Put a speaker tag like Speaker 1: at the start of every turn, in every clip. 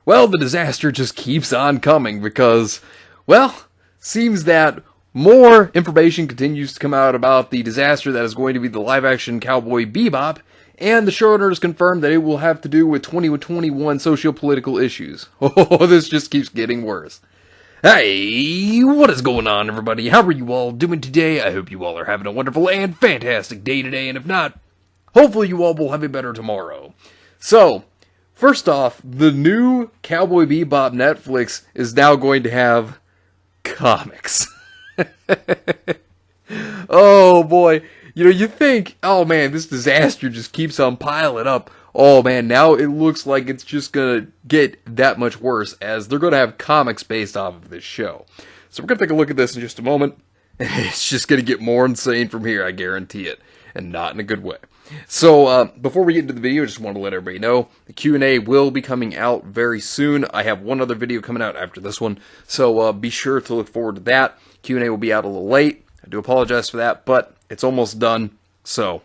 Speaker 1: Well, the disaster just keeps on coming because, well, seems that more information continues to come out about the disaster that is going to be the live-action Cowboy Bebop, and the showrunner has confirmed that it will have to do with 2021 socio-political issues. Oh, this just keeps getting worse. Hey, what is going on, everybody? How are you all doing today? I hope you all are having a wonderful and fantastic day today, and if not, hopefully you all will have a better tomorrow. So, first off, the new Cowboy Bebop Netflix is now going to have comics. Oh boy. You think, oh man, this disaster just keeps on piling up. Oh man, now it looks like it's just gonna get that much worse as they're gonna have comics based off of this show. So we're gonna take a look at this in just a moment. It's just gonna get more insane from here, I guarantee it. And not in a good way. So, before we get into the video, I just want to let everybody know, the Q&A will be coming out very soon. I have one other video coming out after this one, so be sure to look forward to that. Q&A will be out a little late. I do apologize for that, but it's almost done, so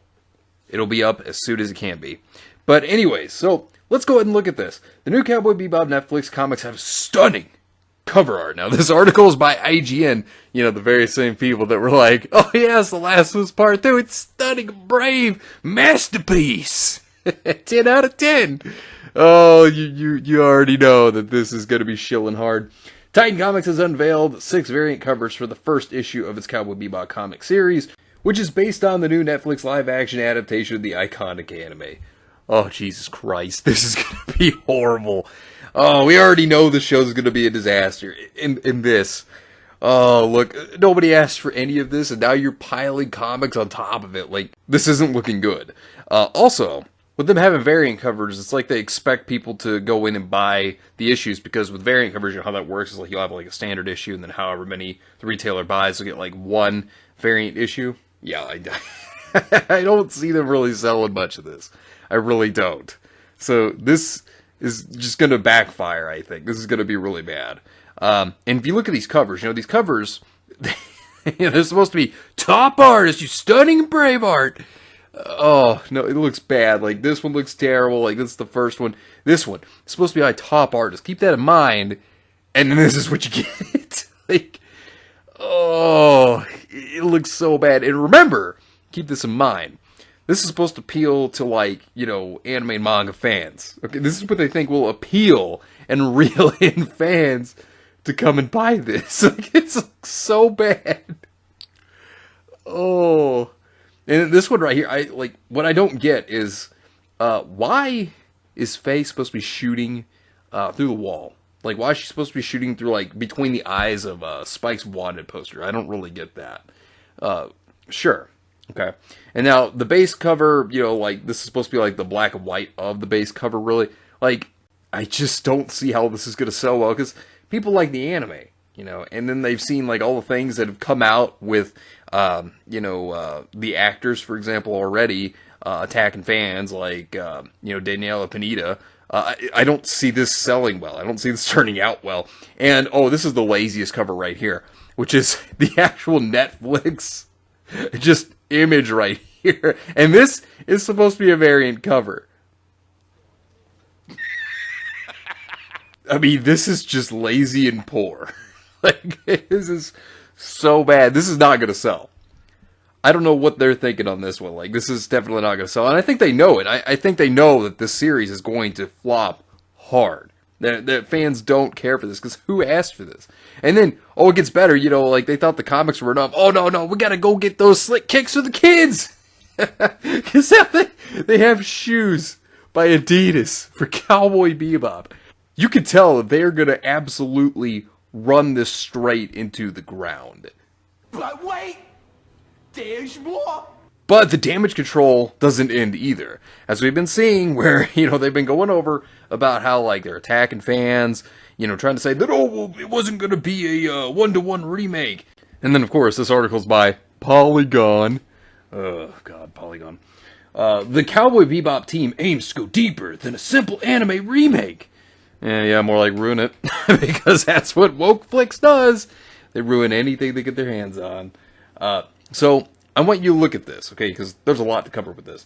Speaker 1: it'll be up as soon as it can be. But anyways, so let's go ahead and look at this. The new Cowboy Bebop Netflix comics have stunning cover art. Now, this article is by IGN, the very same people that were like, oh yes, The Last of Us Part 2, it's stunning, brave, masterpiece. 10 out of 10. Oh, you already know that this is going to be shilling hard. Titan Comics has unveiled 6 variant covers for the first issue of its Cowboy Bebop comic series, which is based on the new Netflix live-action adaptation of the iconic anime. Oh, Jesus Christ, this is going to be horrible. Oh, we already know the show's going to be a disaster. In this. Oh, look, nobody asked for any of this, and now you're piling comics on top of it. Like, this isn't looking good. Also, with them having variant covers, it's like they expect people to go in and buy the issues, because with variant covers, how that works is like you'll have like a standard issue, and then however many the retailer buys, you'll get like one variant issue. Yeah, I don't see them really selling much of this. I really don't. So, this is just going to backfire, I think. This is going to be really bad. And if you look at these covers, these covers, they're supposed to be top artists, you stunning brave art. Oh, no, it looks bad. Like, this one looks terrible. Like, this is the first one. This one is supposed to be like top artists. Keep that in mind. And then this is what you get. Like, oh, it looks so bad. And remember, keep this in mind. This is supposed to appeal to, like, anime and manga fans. Okay, this is what they think will appeal and reel in fans to come and buy this. Like, it's so bad. Oh. And this one right here, what I don't get is, why is Faye supposed to be shooting through the wall? Like, why is she supposed to be shooting through, like, between the eyes of Spike's Wanted poster? I don't really get that. Sure. Okay. And now, the base cover, this is supposed to be, like, the black and white of the base cover, really. Like, I just don't see how this is going to sell well, because people like the anime, and then they've seen, like, all the things that have come out with, the actors, for example, already, attacking fans, like, Daniela Pineda. I don't see this selling well. I don't see this turning out well. And, oh, this is the laziest cover right here, which is the actual Netflix just image right here. And this is supposed to be a variant cover. I mean, this is just lazy and poor. Like, this is so bad. This is not going to sell. I don't know what they're thinking on this one. Like, this is definitely not going to sell. And I think they know it. I think they know that this series is going to flop hard. That fans don't care for this, because who asked for this? And then, oh, it gets better, like, they thought the comics were enough. Oh, no, we gotta go get those slick kicks for the kids! Because now they have shoes by Adidas for Cowboy Bebop. You can tell that they're gonna absolutely run this straight into the ground.
Speaker 2: But wait! There's more!
Speaker 1: But the damage control doesn't end either. As we've been seeing, where, they've been going over about how, like, they're attacking fans, trying to say that, oh, it wasn't going to be a one-to-one remake. And then, of course, this article's by Polygon. Oh, God, Polygon. The Cowboy Bebop team aims to go deeper than a simple anime remake. Yeah, more like ruin it. Because that's what woke flicks does. They ruin anything they get their hands on. So, I want you to look at this, okay, because there's a lot to cover with this.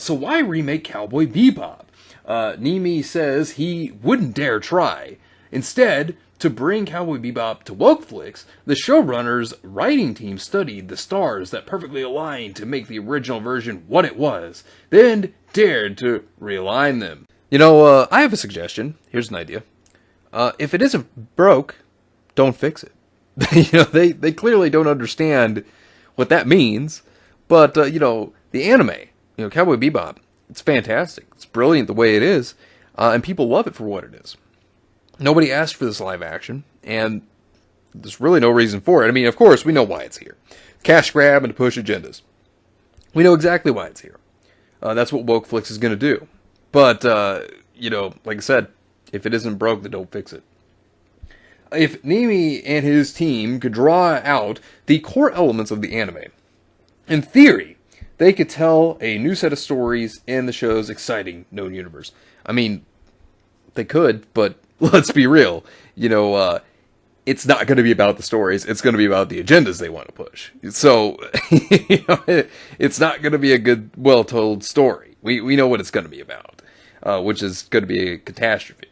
Speaker 1: So why remake Cowboy Bebop? Nimi says he wouldn't dare try. Instead, to bring Cowboy Bebop to Wokeflix, the showrunner's writing team studied the stars that perfectly aligned to make the original version what it was, then dared to realign them. I have a suggestion. Here's an idea. If it isn't broke, don't fix it. They clearly don't understand what that means. But, the anime, Cowboy Bebop, it's fantastic. It's brilliant the way it is. And people love it for what it is. Nobody asked for this live action, and there's really no reason for it. I mean, of course, we know why it's here. Cash grab and to push agendas. We know exactly why it's here. That's what Wokeflix is going to do. But, like I said, if it isn't broke, then don't fix it. If Nimi and his team could draw out the core elements of the anime, in theory, they could tell a new set of stories in the show's exciting known universe. I mean, they could, but let's be real. It's not going to be about the stories. It's going to be about the agendas they want to push. So, it's not going to be a good, well-told story. We know what it's going to be about, which is going to be a catastrophe.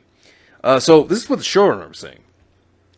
Speaker 1: So, this is what the showrunner was saying.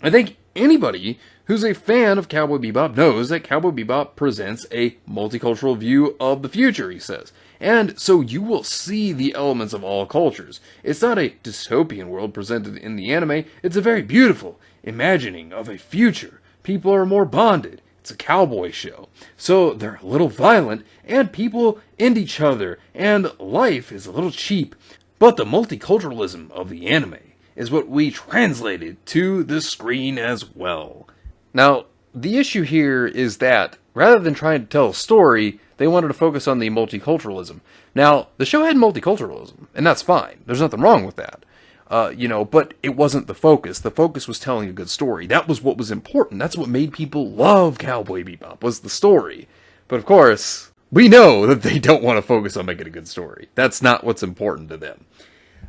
Speaker 1: I think anybody who's a fan of Cowboy Bebop knows that Cowboy Bebop presents a multicultural view of the future, he says. And so you will see the elements of all cultures. It's not a dystopian world presented in the anime, it's a very beautiful imagining of a future. People are more bonded. It's a cowboy show. So they're a little violent, and people end each other, and life is a little cheap. But the multiculturalism of the anime is what we translated to the screen as well. Now, the issue here is that, rather than trying to tell a story, they wanted to focus on the multiculturalism. Now, the show had multiculturalism, and that's fine. There's nothing wrong with that. But it wasn't the focus. The focus was telling a good story. That was what was important. That's what made people love Cowboy Bebop, was the story. But of course, we know that they don't want to focus on making a good story. That's not what's important to them.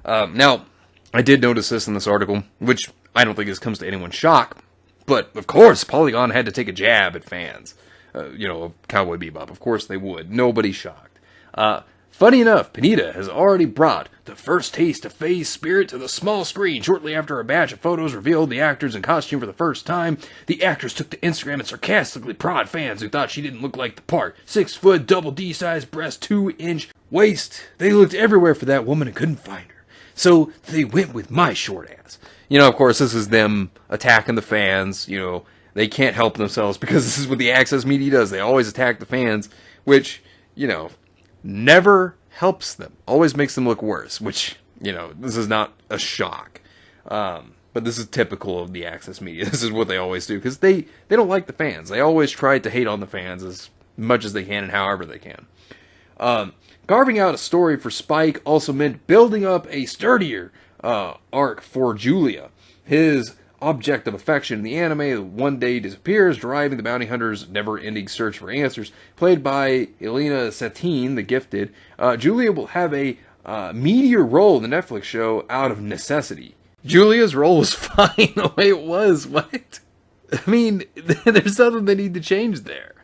Speaker 1: Now, I did notice this in this article, which I don't think this comes to anyone's shock. But, of course, Polygon had to take a jab at fans, of Cowboy Bebop. Of course they would. Nobody's shocked. Funny enough, Panita has already brought the first taste of Faye's spirit to the small screen. Shortly after a batch of photos revealed the actors in costume for the first time, the actress took to Instagram and sarcastically prod fans who thought she didn't look like the part. 6 foot, double D-size breast, 2-inch waist. They looked everywhere for that woman and couldn't find her. So they went with my short ass. Of course, this is them attacking the fans. They can't help themselves because this is what the Access media does. They always attack the fans, which, never helps them. Always makes them look worse, which, this is not a shock. But this is typical of the Access media. This is what they always do because they don't like the fans. They always try to hate on the fans as much as they can and however they can. Carving out a story for Spike also meant building up a sturdier arc for Julia. His object of affection in the anime one day disappears, driving the bounty hunter's never-ending search for answers. Played by Elena Satine, the Gifted, Julia will have a meatier role in the Netflix show out of necessity. Julia's role was fine the way it was. What? I mean, there's nothing they need to change there.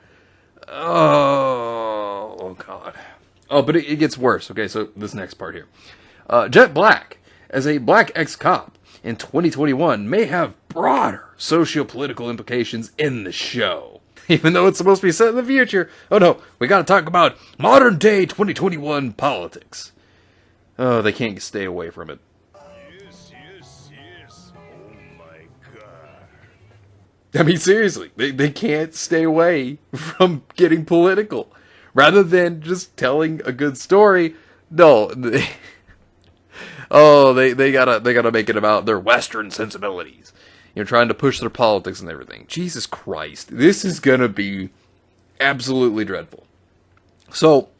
Speaker 1: Oh God. Oh, but it gets worse. Okay, so this next part here. Jet Black, as a black ex-cop in 2021, may have broader socio-political implications in the show. Even though it's supposed to be set in the future. Oh no, we gotta talk about modern-day 2021 politics. Oh, they can't stay away from it.
Speaker 3: Yes. Oh my God.
Speaker 1: I mean, seriously, they can't stay away from getting political. Rather than just telling a good story, no. They gotta make it about their Western sensibilities. Trying to push their politics and everything. Jesus Christ. This is gonna be absolutely dreadful. So,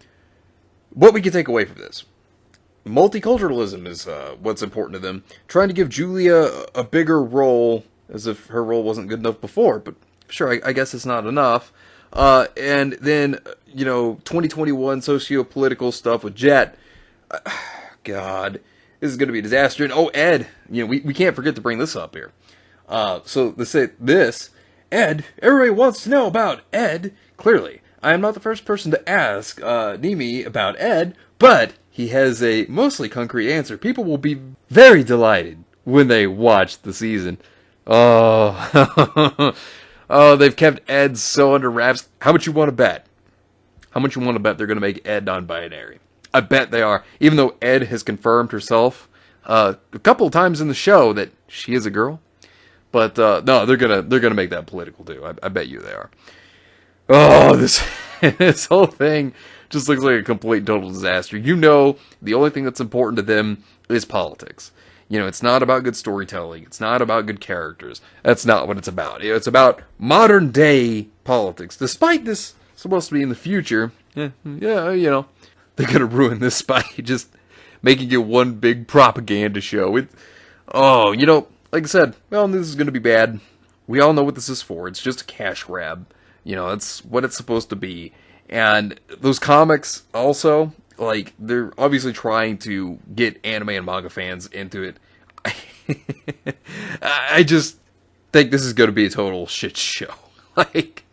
Speaker 1: what we can take away from this. Multiculturalism is what's important to them. Trying to give Julia a bigger role, as if her role wasn't good enough before. But sure, I guess it's not enough. And then, 2021 socio-political stuff with Jet. God, this is going to be a disaster. And, Ed, we can't forget to bring this up here. So let's say this. Ed, everybody wants to know about Ed. Clearly, I am not the first person to ask Nimi about Ed, But he has a mostly concrete answer. People will be very delighted when they watch the season. Oh, oh, they've kept Ed so under wraps. How much you want to bet? How much you want to bet they're going to make Ed non-binary? I bet they are. Even though Ed has confirmed herself a couple of times in the show that she is a girl. But no, they're gonna make that political too. I bet you they are. Oh, this this whole thing just looks like a complete and total disaster. You know, the only thing that's important to them is politics. You know, it's not about good storytelling. It's not about good characters. That's not what it's about. It's about modern day politics. Despite this supposed to be in the future, yeah, you know, they're gonna ruin this by just making it one big propaganda show. Oh, you know, like I said, well, this is gonna be bad. We all know what this is for. It's just a cash grab. You know, that's what it's supposed to be. And those comics also, like, they're obviously trying to get anime and manga fans into it. I just think this is going to be a total shit show. Like,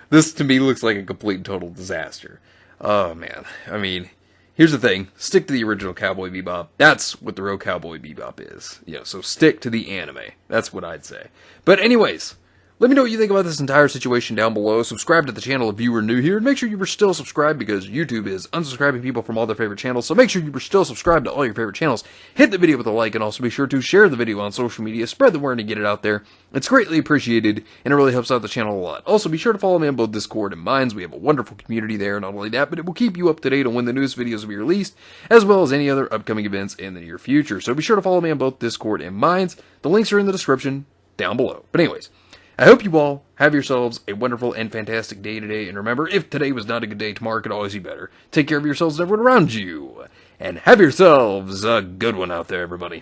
Speaker 1: this to me looks like a complete and total disaster. Oh, man. I mean, here's the thing. Stick to the original Cowboy Bebop. That's what the real Cowboy Bebop is. You know, so stick to the anime. That's what I'd say. But anyways, let me know what you think about this entire situation down below. Subscribe to the channel if you were new here. And make sure you were still subscribed because YouTube is unsubscribing people from all their favorite channels. So make sure you were still subscribed to all your favorite channels. Hit the video with a like and also be sure to share the video on social media. Spread the word and get it out there. It's greatly appreciated and it really helps out the channel a lot. Also be sure to follow me on both Discord and Minds. We have a wonderful community there. Not only that, but it will keep you up to date on when the newest videos will be released as well as any other upcoming events in the near future. So be sure to follow me on both Discord and Minds. The links are in the description down below. But anyways, I hope you all have yourselves a wonderful and fantastic day today. And remember, if today was not a good day, tomorrow could always be better. Take care of yourselves and everyone around you. And have yourselves a good one out there, everybody.